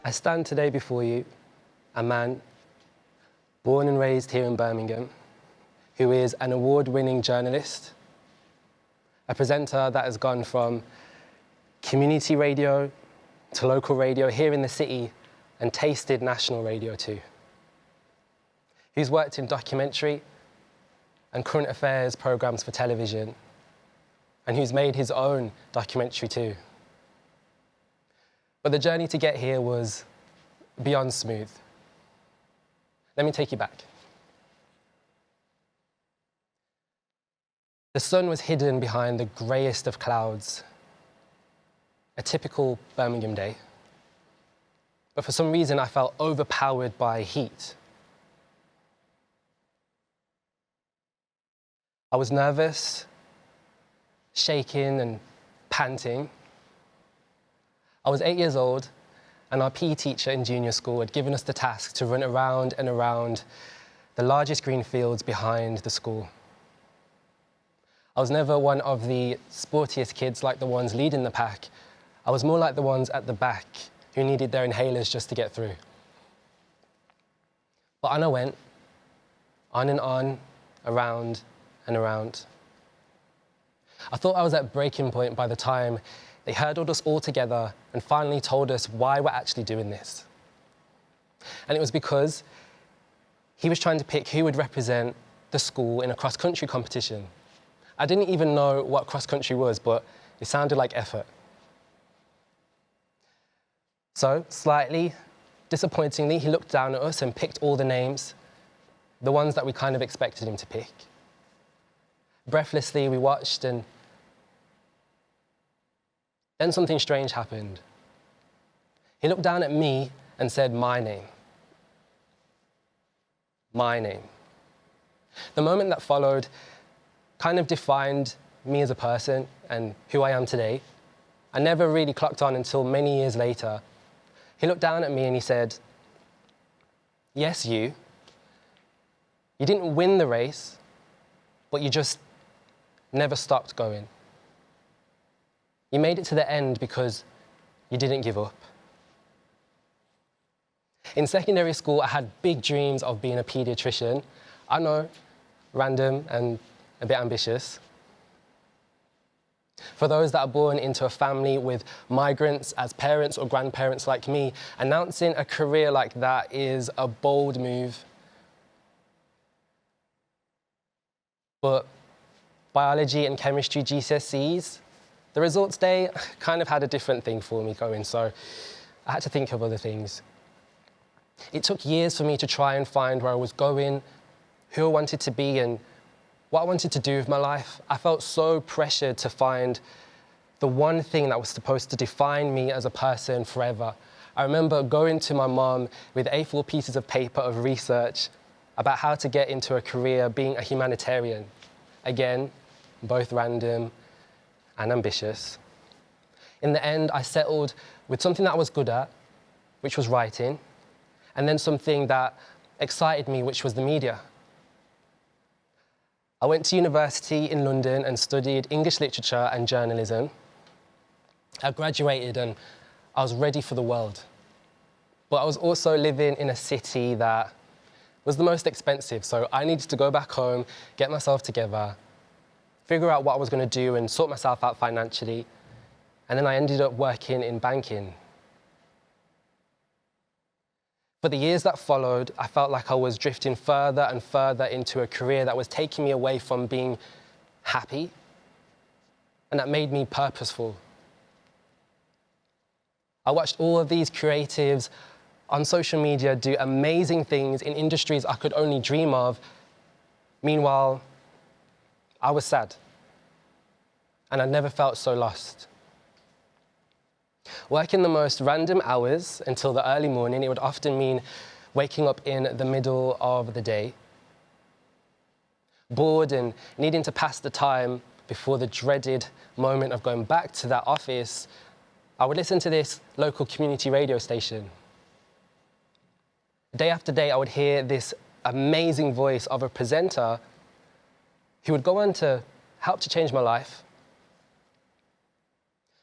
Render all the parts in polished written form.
I stand today before you, a man born and raised here in Birmingham, who is an award-winning journalist, a presenter that has gone from community radio to local radio here in the city and tasted national radio too. Who's worked in documentary and current affairs programs for television, and who's made his own documentary too. But the journey to get here was beyond smooth. Let me take you back. The sun was hidden behind the greyest of clouds, a typical Birmingham day. But for some reason, I felt overpowered by heat. I was nervous, shaking and panting. I was 8 years old, and our PE teacher in junior school had given us the task to run around and around the largest green fields behind the school. I was never one of the sportiest kids like the ones leading the pack. I was more like the ones at the back who needed their inhalers just to get through. But on I went, on and on, around and around. I thought I was at breaking point by the time they herded us all together and finally told us why we're actually doing this. And it was because he was trying to pick who would represent the school in a cross-country competition. I didn't even know what cross-country was, but it sounded like effort. So, slightly disappointingly, he looked down at us and picked all the names, the ones that we kind of expected him to pick. Breathlessly, we watched, and then something strange happened. He looked down at me and said, "My name. My name." The moment that followed kind of defined me as a person and who I am today. I never really clocked on until many years later. He looked down at me and he said, "Yes, you. You didn't win the race, but you just never stopped going. You made it to the end because you didn't give up." In secondary school, I had big dreams of being a paediatrician. I know, random and a bit ambitious. For those that are born into a family with migrants as parents or grandparents like me, announcing a career like that is a bold move. But biology and chemistry GCSEs, the results day kind of had a different thing for me going, so I had to think of other things. It took years for me to try and find where I was going, who I wanted to be, and what I wanted to do with my life. I felt so pressured to find the one thing that was supposed to define me as a person forever. I remember going to my mom with A4 pieces of paper of research about how to get into a career being a humanitarian. Again, both random and ambitious. In the end, I settled with something that I was good at, which was writing, and then something that excited me, which was the media. I went to university in London and studied English literature and journalism. I graduated and I was ready for the world. But I was also living in a city that was the most expensive, so I needed to go back home, get myself together, figure out what I was going to do and sort myself out financially. And then I ended up working in banking. For the years that followed, I felt like I was drifting further and further into a career that was taking me away from being happy and that made me purposeful. I watched all of these creatives on social media do amazing things in industries I could only dream of. Meanwhile, I was sad, and I never felt so lost. Working the most random hours until the early morning, it would often mean waking up in the middle of the day, bored and needing to pass the time before the dreaded moment of going back to that office. I would listen to this local community radio station. Day after day, I would hear this amazing voice of a presenter who would go on to help to change my life.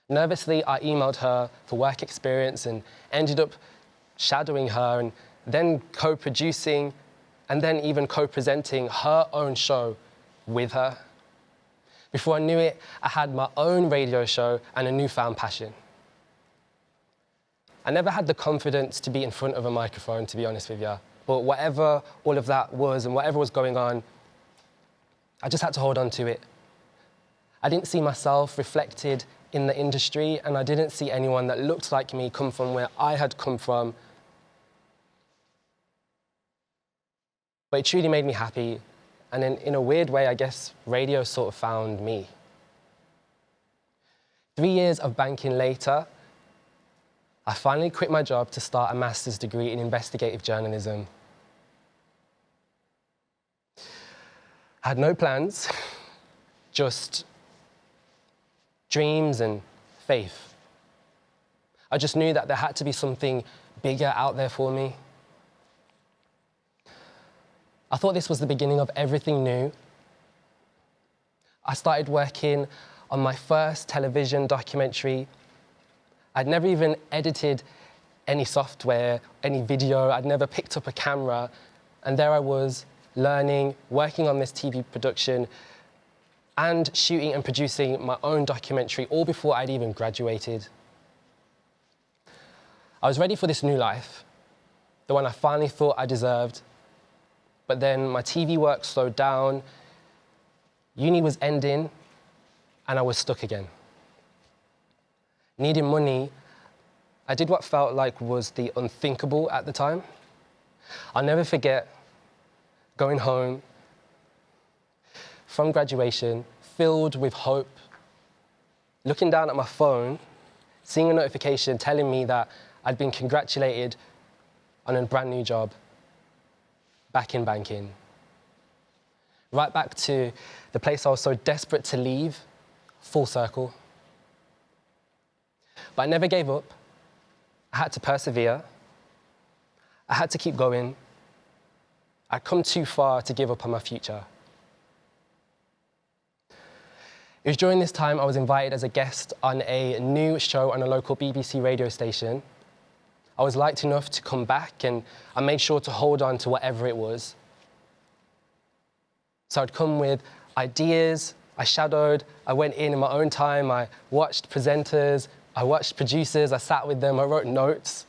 Nervously, I emailed her for work experience and ended up shadowing her and then co-producing and then even co-presenting her own show with her. Before I knew it, I had my own radio show and a newfound passion. I never had the confidence to be in front of a microphone, to be honest with you. But whatever all of that was and whatever was going on, I just had to hold on to it. I didn't see myself reflected in the industry, and I didn't see anyone that looked like me come from where I had come from. But it truly made me happy. And in a weird way, I guess, radio sort of found me. 3 years of banking later, I finally quit my job to start a master's degree in investigative journalism. I had no plans, just dreams and faith. I just knew that there had to be something bigger out there for me. I thought this was the beginning of everything new. I started working on my first television documentary. I'd never even edited any software, any video. I'd never picked up a camera. And there I was, learning, working on this TV production, and shooting and producing my own documentary, all before I'd even graduated. I was ready for this new life, the one I finally thought I deserved. But then my TV work slowed down, uni was ending, and I was stuck again. Needing money, I did what felt like was the unthinkable at the time. I'll never forget going home from graduation, filled with hope, looking down at my phone, seeing a notification telling me that I'd been congratulated on a brand new job, back in banking. Right back to the place I was so desperate to leave, full circle. But I never gave up. I had to persevere. I had to keep going. I'd come too far to give up on my future. It was during this time I was invited as a guest on a new show on a local BBC radio station. I was liked enough to come back, and I made sure to hold on to whatever it was. So I'd come with ideas, I shadowed, I went in my own time, I watched presenters, I watched producers, I sat with them, I wrote notes.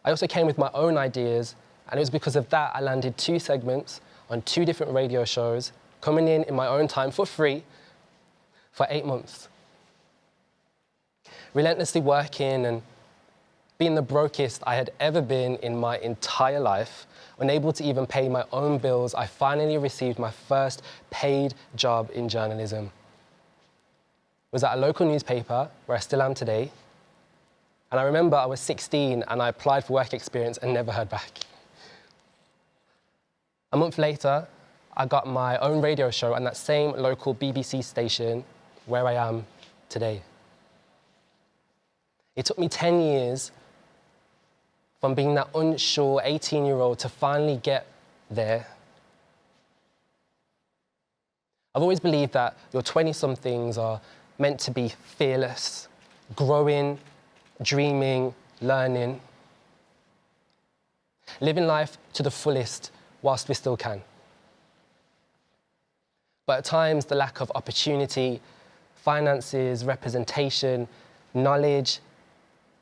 I also came with my own ideas, and it was because of that I landed 2 segments on 2 different radio shows, coming in my own time for free for 8 months. Relentlessly working and being the brokest I had ever been in my entire life, unable to even pay my own bills, I finally received my first paid job in journalism. It was at a local newspaper, where I still am today. And I remember I was 16 and I applied for work experience and never heard back. A month later, I got my own radio show on that same local BBC station where I am today. It took me 10 years from being that unsure 18-year-old to finally get there. I've always believed that your 20-somethings are meant to be fearless, growing, dreaming, learning, living life to the fullest whilst we still can. But at times, the lack of opportunity, finances, representation, knowledge,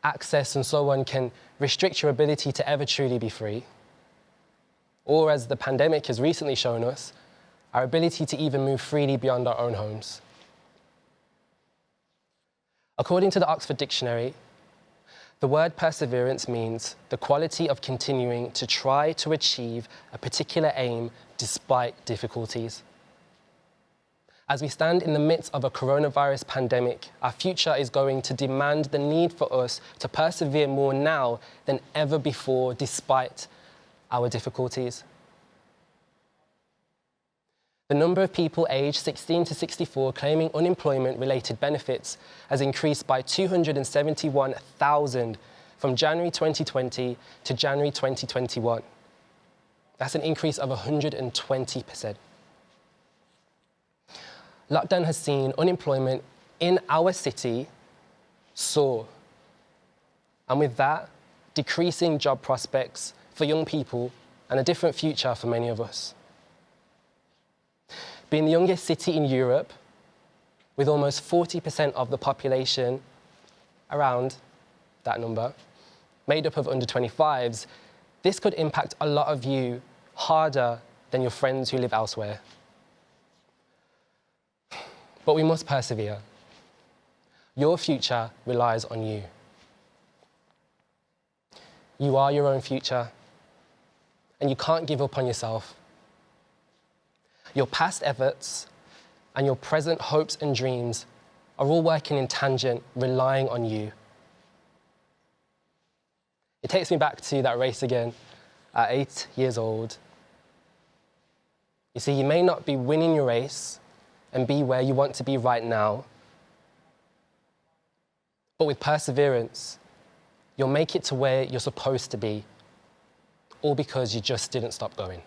access, and so on can restrict your ability to ever truly be free. Or, as the pandemic has recently shown us, our ability to even move freely beyond our own homes. According to the Oxford Dictionary, the word perseverance means the quality of continuing to try to achieve a particular aim despite difficulties. As we stand in the midst of a coronavirus pandemic, our future is going to demand the need for us to persevere more now than ever before, despite our difficulties. The number of people aged 16 to 64 claiming unemployment-related benefits has increased by 271,000 from January 2020 to January 2021, That's an increase of 120%. Lockdown has seen unemployment in our city soar. And with that, decreasing job prospects for young people and a different future for many of us. Being the youngest city in Europe, with almost 40% of the population, around that number, made up of under 25s, this could impact a lot of you harder than your friends who live elsewhere. But we must persevere. Your future relies on you. You are your own future, and you can't give up on yourself. Your past efforts and your present hopes and dreams are all working in tangent, relying on you. It takes me back to that race again at 8 years old. You see, you may not be winning your race and be where you want to be right now, but with perseverance, you'll make it to where you're supposed to be, all because you just didn't stop going.